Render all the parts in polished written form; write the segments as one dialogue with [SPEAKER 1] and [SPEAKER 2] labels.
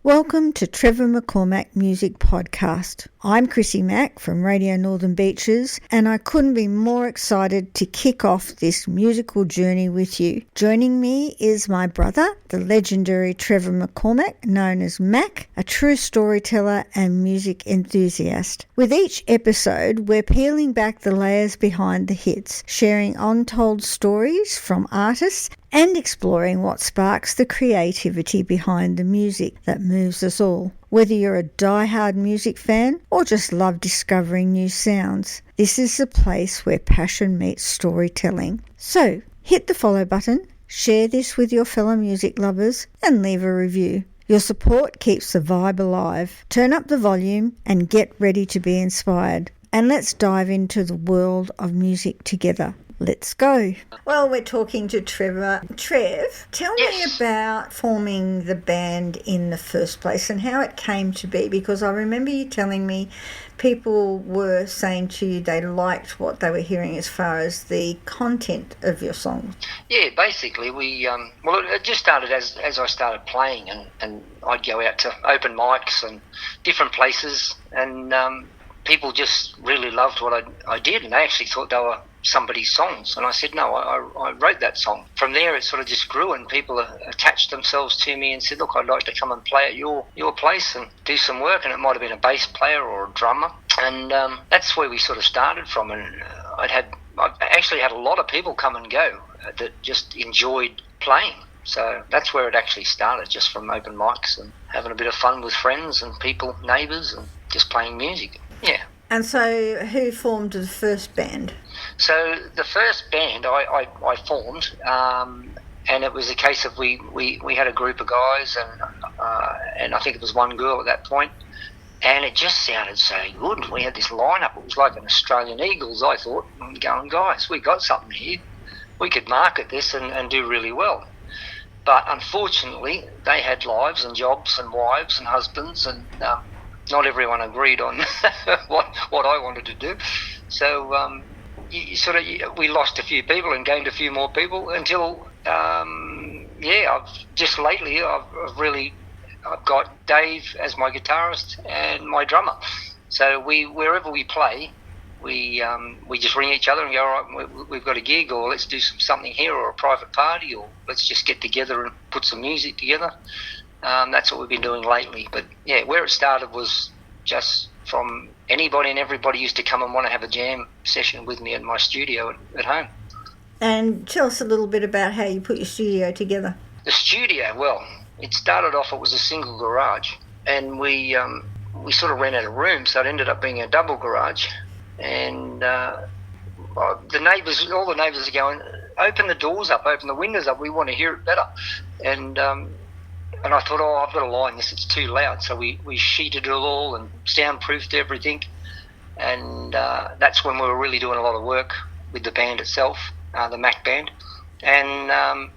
[SPEAKER 1] Welcome to Trevor McCormack Music Podcast. I'm Chrissy Mack from Radio Northern Beaches, and I couldn't be more excited to kick off this musical journey with you. Joining me is my brother, the legendary Trevor McCormack, known as Mack, a true storyteller and music enthusiast. With each episode, we're peeling back the layers behind the hits, sharing untold stories from artists and exploring what sparks the creativity behind the music that moves us all. Whether you're a die-hard music fan or just love discovering new sounds, this is the place where passion meets storytelling. So, hit the follow button, share this with your fellow music lovers, and leave a review. Your support keeps the vibe alive. Turn up the volume and get ready to be inspired. And let's dive into the world of music together. Let's go. Well, we're talking to Trevor. Trev, tell me about forming the band in the first place and how it came to be, because I remember you telling me people were saying to you they liked what they were hearing as far as the content of your songs.
[SPEAKER 2] Yeah, basically it just started as I started playing and I'd go out to open mics and different places and people just really loved what I did, and they actually thought they were somebody's songs, and I said no, I wrote that song. From there it sort of just grew and people attached themselves to me and said, look, I'd like to come and play at your place and do some work, and it might have been a bass player or a drummer, and that's where we sort of started from. And I've actually had a lot of people come and go that just enjoyed playing, so that's where it actually started, just from open mics and having a bit of fun with friends and people, neighbours, and just playing music. Yeah.
[SPEAKER 1] And so who formed the first band?
[SPEAKER 2] So the first band I formed, and it was a case of we had a group of guys, and I think it was one girl at that point, and it just sounded so good. We had this lineup. It was like an Australian Eagles, I thought. I'm going, guys, we got something here. We could market this and do really well. But unfortunately, they had lives and jobs and wives and husbands, and not everyone agreed on what I wanted to do. So we lost a few people and gained a few more people until I've got Dave as my guitarist and my drummer. So wherever we play, we just ring each other and go, all right, we've got a gig, or let's do something here, or a private party, or let's just get together and put some music together. That's what we've been doing lately. But yeah, where it started was just from anybody and everybody used to come and want to have a jam session with me in my studio at home. And
[SPEAKER 1] tell us a little bit about how you put your studio together.
[SPEAKER 2] The studio, well, it started off, it was a single garage, and we sort of ran out of room, so it ended up being a double garage. And all the neighbours are going, open the doors up, open the windows up, we want to hear it better. And I thought, I've got to line this, it's too loud. So we sheeted it all and soundproofed everything. And that's when we were really doing a lot of work with the band itself, the Mack band. And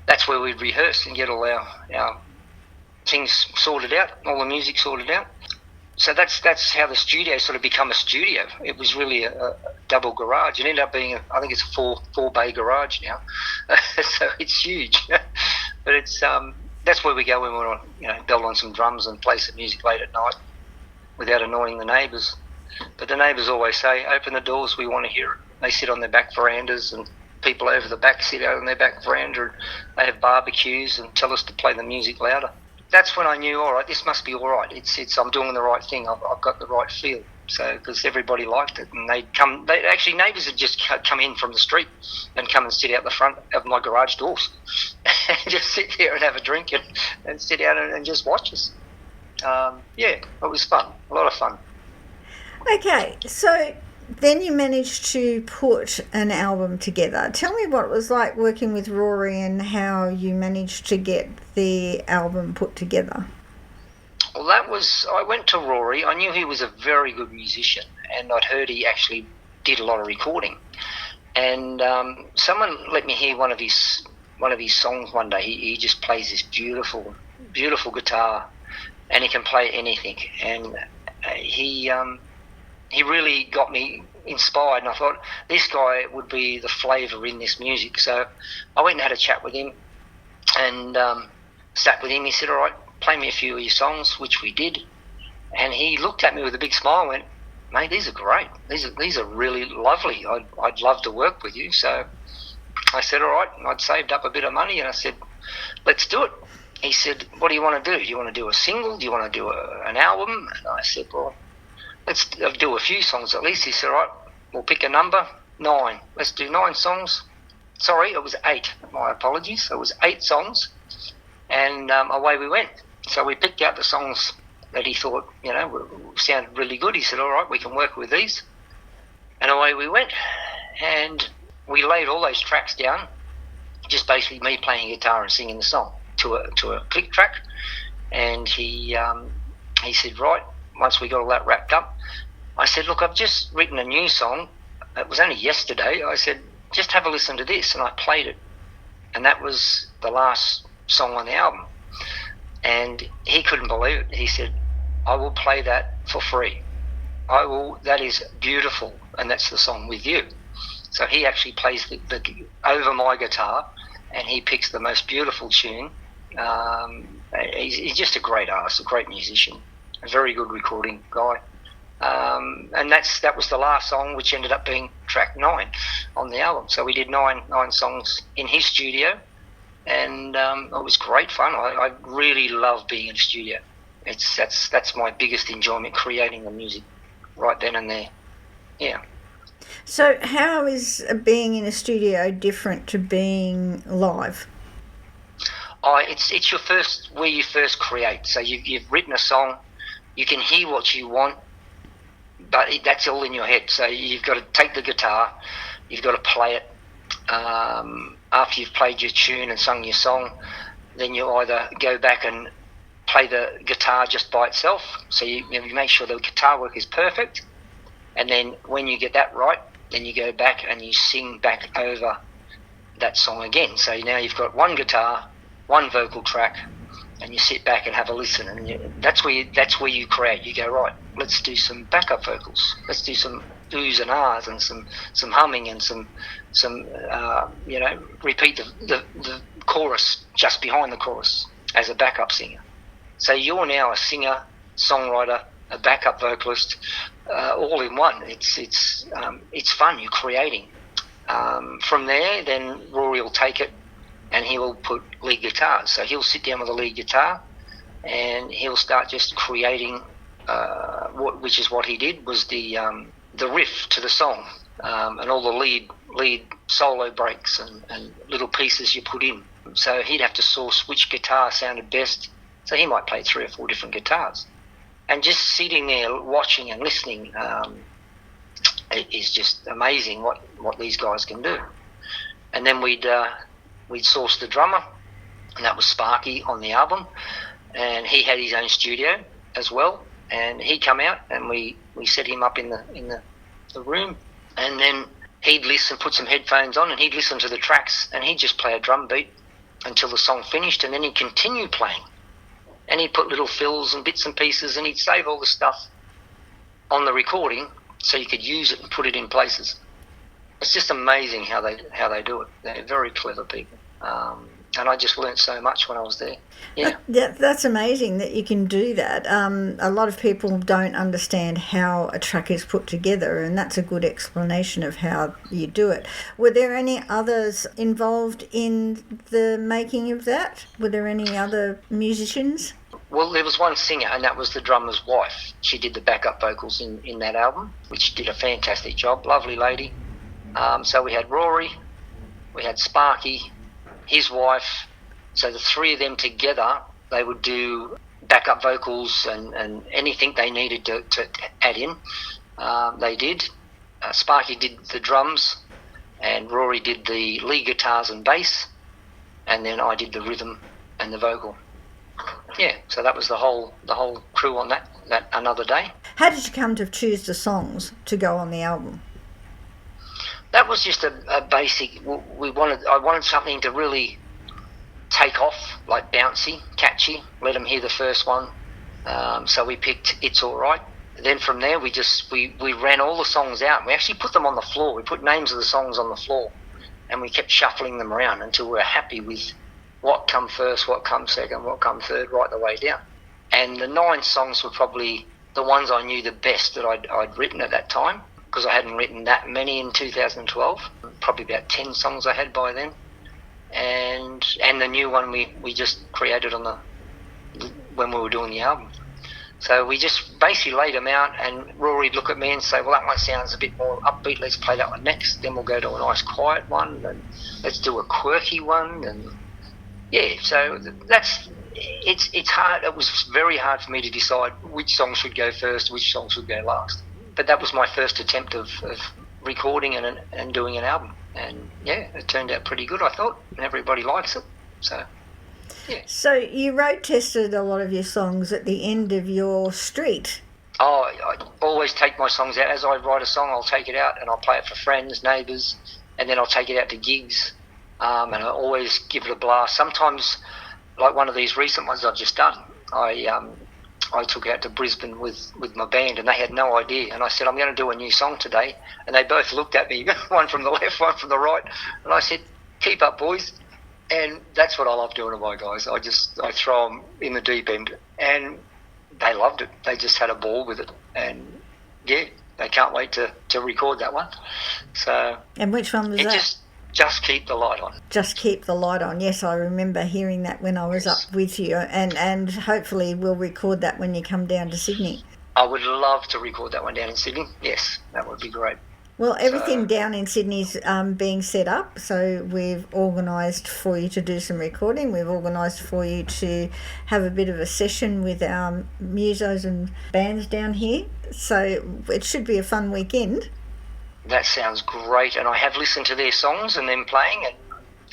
[SPEAKER 2] that's where we'd rehearse and get all our things sorted out, all the music sorted out. So that's how the studio sort of become a studio. It was really a double garage. It ended up being, I think it's a four bay garage now. So it's huge. But it's that's where we go when we want to, belt on some drums and play some music late at night without annoying the neighbours. But the neighbours always say, open the doors, we want to hear it. They sit on their back verandas, and people over the back sit out on their back veranda, and they have barbecues and tell us to play the music louder. That's when I knew, all right, this must be all right. It's I'm doing the right thing. I've got the right feel. So because everybody liked it, and neighbours would just come in from the street and come and sit out the front of my garage doors and just sit there and have a drink and sit out and just watch us. It was fun, a lot of fun.
[SPEAKER 1] Okay, so then you managed to put an album together. Tell me what it was like working with Rory and how you managed to get the album put together.
[SPEAKER 2] Well, I went to Rory. I knew he was a very good musician, and I'd heard he actually did a lot of recording. And someone let me hear one of his songs one day. He just plays this beautiful, beautiful guitar, and he can play anything. And he really got me inspired, and I thought this guy would be the flavour in this music. So I went and had a chat with him, and sat with him. He said, all right, play me a few of your songs, which we did. And he looked at me with a big smile and went, mate, these are great. These are really lovely. I'd love to work with you. So I said, all right. And I'd saved up a bit of money, and I said, let's do it. He said, what do you want to do? Do you want to do a single? Do you want to do an album? And I said, well, let's do a few songs at least. He said, all right, we'll pick a number, 9. Let's do 9 songs. Sorry, it was 8. My apologies. It was 8 songs, and away we went. So we picked out the songs that he thought, sounded really good. He said, all right, we can work with these. And away we went. And we laid all those tracks down, just basically me playing guitar and singing the song to a click track. And he said, right, once we got all that wrapped up, I said, look, I've just written a new song. It was only yesterday. I said, just have a listen to this. And I played it. And that was the last song on the album. And he couldn't believe it. He said, I will play that for free. That is beautiful. And that's the song With You. So he actually plays the over my guitar, and he picks the most beautiful tune. He's just a great artist, a great musician, a very good recording guy. And that was the last song, which ended up being track 9 on the album. So we did nine songs in his studio, and it was great fun. I really love being in a studio. That's my biggest enjoyment, creating the music right then and there. Yeah.
[SPEAKER 1] So how is being in a studio different to being live?
[SPEAKER 2] It's your first, where you first create. So you've written a song, you can hear what you want, but that's all in your head. So you've got to take the guitar, you've got to play it. After you've played your tune and sung your song, then you either go back and play the guitar just by itself. So you make sure the guitar work is perfect. And then when you get that right, then you go back and you sing back over that song again. So now you've got one guitar, one vocal track, and you sit back and have a listen. And that's where you create. You go, right, let's do some backup vocals. Let's do some oohs and ahs and some humming and some repeat the chorus just behind the chorus as a backup singer. So you're now a singer, songwriter, a backup vocalist, all in one. It's fun. You're creating. From there, then Rory will take it and he will put lead guitar. So he'll sit down with a lead guitar and he'll start just creating, which is what he did, was the riff to the song, and all the lead solo breaks and little pieces you put in. So he'd have to source which guitar sounded best. So he might play 3 or 4 different guitars. And just sitting there watching and listening, it is just amazing what these guys can do. And then we'd source the drummer, and that was Sparky on the album, and he had his own studio as well. And he come out, and we set him up in the room, and then he'd listen, put some headphones on, and he'd listen to the tracks, and he'd just play a drum beat until the song finished, and then he'd continue playing. And he'd put little fills and bits and pieces, and he'd save all the stuff on the recording so you could use it and put it in places. It's just amazing how they do it. They're very clever people. And I just learnt so much when I was there. Yeah.
[SPEAKER 1] That's amazing that you can do that. A lot of people don't understand how a track is put together, and that's a good explanation of how you do it. Were there any others involved in the making of that? Were there any other musicians?
[SPEAKER 2] Well, there was one singer, and that was the drummer's wife. She did the backup vocals in that album, which did a fantastic job. Lovely lady. So we had Rory, we had Sparky, his wife. So the 3 of them together, they would do backup vocals and anything they needed to add in. They did. Sparky did the drums, and Rory did the lead guitars and bass, and then I did the rhythm and the vocal. Yeah, so that was the whole crew on that another day.
[SPEAKER 1] How did you come to choose the songs to go on the album?
[SPEAKER 2] That was just a basic. I wanted something to really take off, like bouncy, catchy. Let them hear the first one. So we picked "It's Alright." Then from there, we ran all the songs out. We actually put them on the floor. We put names of the songs on the floor, and we kept shuffling them around until we were happy with what come first, what come second, what come third, right the way down. And the 9 songs were probably the ones I knew the best that I'd written at that time, because I hadn't written that many in 2012. Probably about 10 songs I had by then. And the new one we just created when we were doing the album. So we just basically laid them out, and Rory'd look at me and say, well, that one sounds a bit more upbeat, let's play that one next. Then we'll go to a nice quiet one, and let's do a quirky one. And yeah, so it's hard. It was very hard for me to decide which song should go first, which song should go last. But that was my first attempt of recording and doing an album. And yeah, it turned out pretty good, I thought, and everybody likes it. So yeah.
[SPEAKER 1] So you road tested a lot of your songs at the end of your street.
[SPEAKER 2] Oh, I always take my songs out. As I write a song, I'll take it out and I'll play it for friends, neighbours, and then I'll take it out to gigs, and I always give it a blast. Sometimes, like one of these recent ones I've just done, I took out to Brisbane with my band, and they had no idea. And I said, I'm going to do a new song today. And they both looked at me, one from the left, one from the right. And I said, keep up, boys. And that's what I love doing to my guys. I throw them in the deep end. And they loved it. They just had a ball with it. And yeah, they can't wait to record that one. So.
[SPEAKER 1] And which one was that?
[SPEAKER 2] Just keep the light on.
[SPEAKER 1] Just keep the light on. Yes, I remember hearing that when I was up with you, and hopefully we'll record that when you come down to Sydney.
[SPEAKER 2] I would love to record that one down in Sydney. Yes, that would be great.
[SPEAKER 1] Well, everything down in Sydney's being set up, so we've organised for you to do some recording. We've organised for you to have a bit of a session with our musos and bands down here. So it should be a fun weekend.
[SPEAKER 2] That sounds great, and I have listened to their songs and them playing, and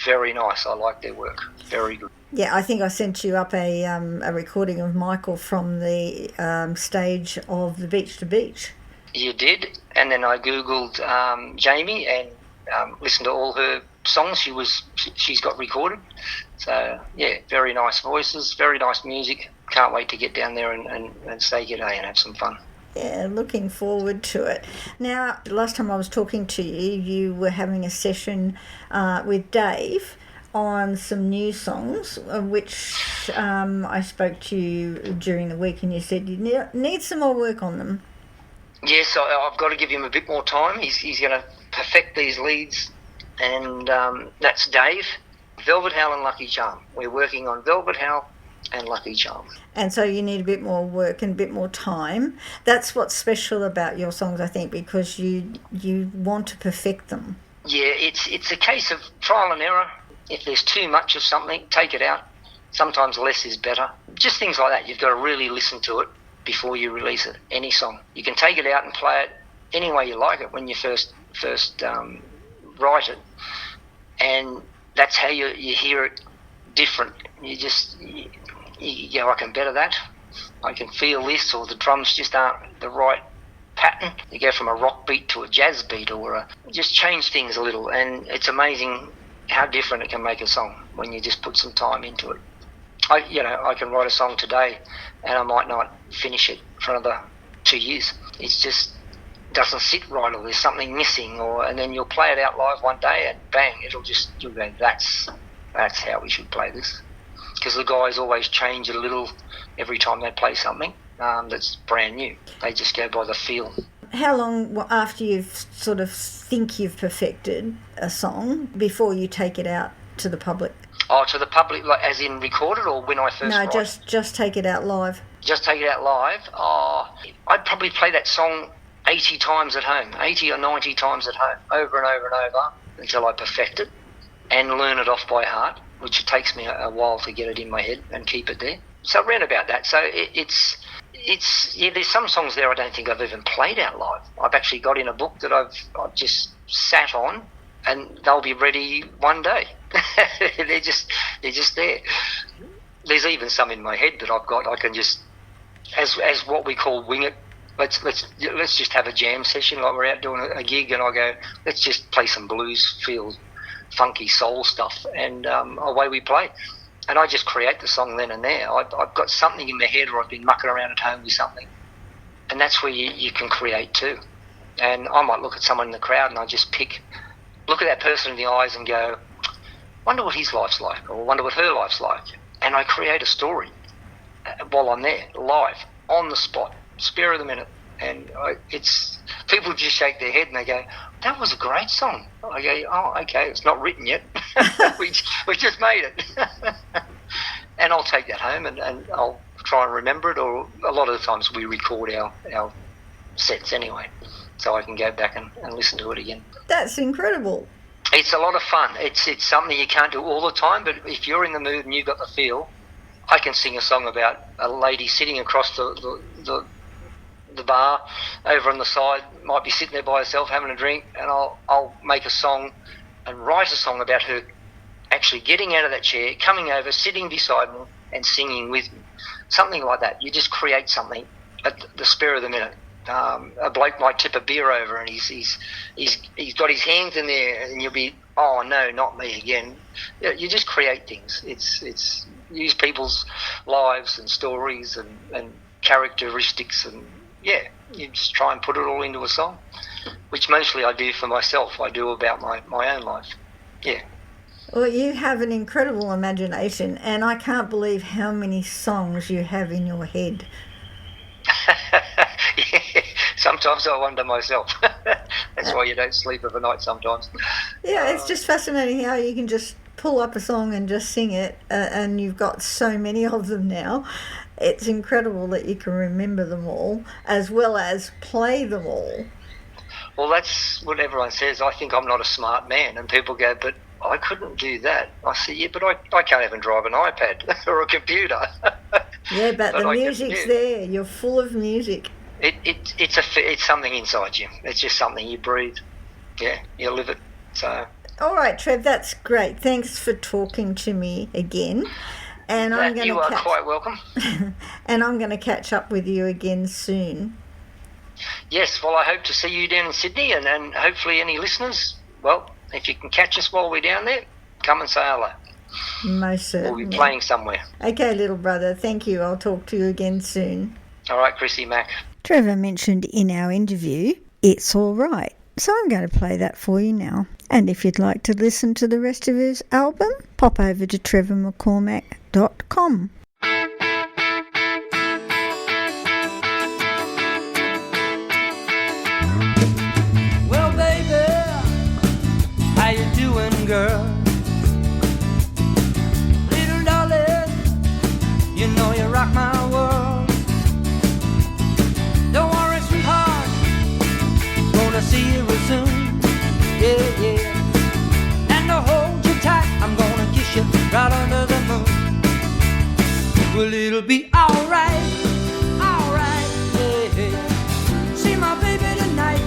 [SPEAKER 2] very nice. I like their work. Very good.
[SPEAKER 1] Yeah, I think I sent you up a recording of Michael from the stage of the Beach to Beach.
[SPEAKER 2] You did, and then I googled Jamie and listened to all her songs she's got recorded. So yeah, very nice voices, very nice music. Can't wait to get down there and say g'day and have some fun.
[SPEAKER 1] Yeah, looking forward to it. Now, last time I was talking to you, you were having a session with Dave on some new songs, which I spoke to you during the week, and you said you need some more work on them.
[SPEAKER 2] Yes, I've got to give him a bit more time. He's going to perfect these leads, and that's Dave, Velvet Howl and Lucky Charm. We're working on Velvet Howl and Lucky Charm. And
[SPEAKER 1] so you need a bit more work and a bit more time. That's what's special about your songs, I think, because you want to perfect them.
[SPEAKER 2] Yeah, it's a case of trial and error. If there's too much of something, take it out. Sometimes less is better. Just things like that. You've got to really listen to it before you release it, any song. You can take it out and play it any way you like it when you first write it. And that's how you hear it different. You go, I can better that. I can feel this, or the drums just aren't the right pattern. You go from a rock beat to a jazz beat, or just change things a little, and it's amazing how different it can make a song when you just put some time into it. I can write a song today, and I might not finish it for another 2 years. It just doesn't sit right, or there's something missing, and then you'll play it out live one day, and bang, you'll go, that's how we should play this. Because the guys always change it a little every time they play something that's brand new. They just go by the feel.
[SPEAKER 1] How long after you sort of think you've perfected a song before you take it out to the public?
[SPEAKER 2] Oh, to the public, like as in recorded, or when I first write?
[SPEAKER 1] No, just take it out live.
[SPEAKER 2] Just take it out live? Oh, I'd probably play that song 80 times at home, 80 or 90 times at home, over and over and over, until I perfect it and learn it off by heart, which it takes me a while to get it in my head and keep it there. So around about that. So it's there's some songs there I don't think I've even played out live. I've actually got in a book that I've just sat on, and they'll be ready one day. they're just there. There's even some in my head that I've got. I can just, as what we call wing it. Let's just have a jam session, like we're out doing a gig, and I go, let's just play some blues, feel funky soul stuff, and away we play. And I just create the song then and there. I've got something in my head, or I've been mucking around at home with something, and that's where you can create too. And I might look at someone in the crowd, and I just look at that person in the eyes and go, wonder what his life's like, or wonder what her life's like. And I create a story while I'm there, live, on the spot, spare of the minute. And it's people just shake their head and they go, "That was a great song." I go, "Oh, okay, it's not written yet. we just made it." And I'll take that home and I'll try and remember it. Or a lot of the times we record our sets anyway, so I can go back and listen to it again.
[SPEAKER 1] That's incredible.
[SPEAKER 2] It's a lot of fun. It's something you can't do all the time, but if you're in the mood and you've got the feel, I can sing a song about a lady sitting across the bar over on the side, might be sitting there by herself having a drink, and I'll make a song and write a song about her actually getting out of that chair, coming over, sitting beside me and singing with me. Something like that. You just create something at the spur of the minute. A bloke might tip a beer over and he's got his hands in there, and you'll be, "Oh no, not me again." You just create things. It's use people's lives and stories and characteristics, and you just try and put it all into a song, which mostly I do for myself. I do about my own life. Yeah.
[SPEAKER 1] Well, you have an incredible imagination, and I can't believe how many songs you have in your head.
[SPEAKER 2] Yeah, sometimes I wonder myself. That's why you don't sleep of a night sometimes.
[SPEAKER 1] Yeah, it's just fascinating how you can just pull up a song and just sing it, and you've got so many of them now. It's incredible that you can remember them all as well as play them all.
[SPEAKER 2] Well, that's what everyone says. I think I'm not a smart man, and people go, "But I couldn't do that." I say, "Yeah, but I can't even drive an iPad or a computer."
[SPEAKER 1] Yeah, but the music's there. You're full of music.
[SPEAKER 2] It's something inside you. It's just something you breathe. Yeah, you live it. So.
[SPEAKER 1] All right, Trev, that's great. Thanks for talking to me again. And
[SPEAKER 2] You are quite welcome.
[SPEAKER 1] And I'm going to catch up with you again soon.
[SPEAKER 2] Yes, well, I hope to see you down in Sydney, and hopefully any listeners, well, if you can catch us while we're down there, come and say hello.
[SPEAKER 1] Most certainly.
[SPEAKER 2] We'll be playing somewhere.
[SPEAKER 1] Okay, little brother, thank you. I'll talk to you again soon.
[SPEAKER 2] All right, Chrissy, Mack.
[SPEAKER 1] Trevor mentioned in our interview, "It's All Right." So I'm going to play that for you now. And if you'd like to listen to the rest of his album, pop over to trevormccormack.com.
[SPEAKER 3] Well, baby, how you doing, girl? Little darling, you know you rock my world. Don't worry, sweetheart, gonna see you real soon. Yeah, yeah. And to hold you tight, I'm gonna kiss you right under the moon. Well, it'll be alright, alright, yeah, yeah. See my baby tonight.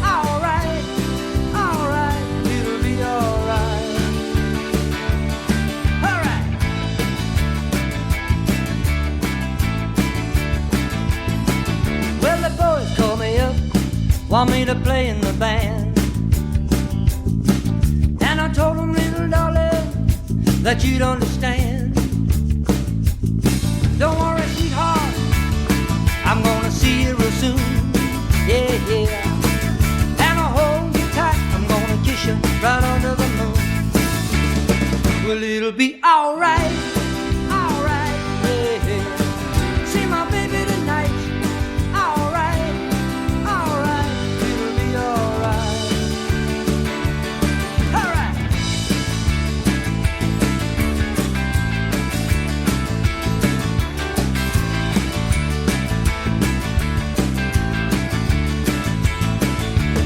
[SPEAKER 3] Alright, alright, it'll be alright. Alright. Well, the boys call me up, want me to play in the band. And I told them, little darling, that you'd understand. Don't worry, sweetheart, I'm gonna see you real soon. Yeah, yeah. And I'll hold you tight, I'm gonna kiss you right under the moon. Well, it'll be alright, alright, yeah, yeah. See my baby tonight. Alright, alright, it'll be alright. Alright.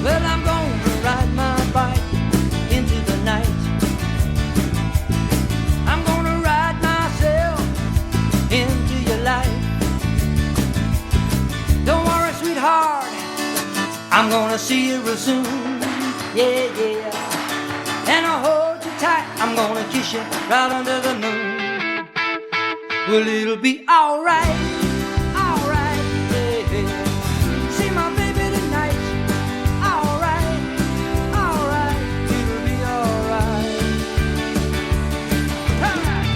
[SPEAKER 3] Well, I'm gonna ride my bike into the night. I'm gonna ride myself into your life. Don't worry, sweetheart, I'm gonna see you real soon. Yeah, yeah. And I'll hold you tight, I'm gonna kiss you right under the moon. Well, it'll be alright, alright, yeah, yeah. See my baby tonight. Alright, alright, it'll be alright. Alright.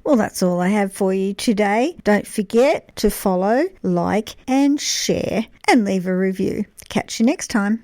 [SPEAKER 1] Well, that's all I have for you today. Don't forget to follow, like, and share, and leave a review. Catch you next time.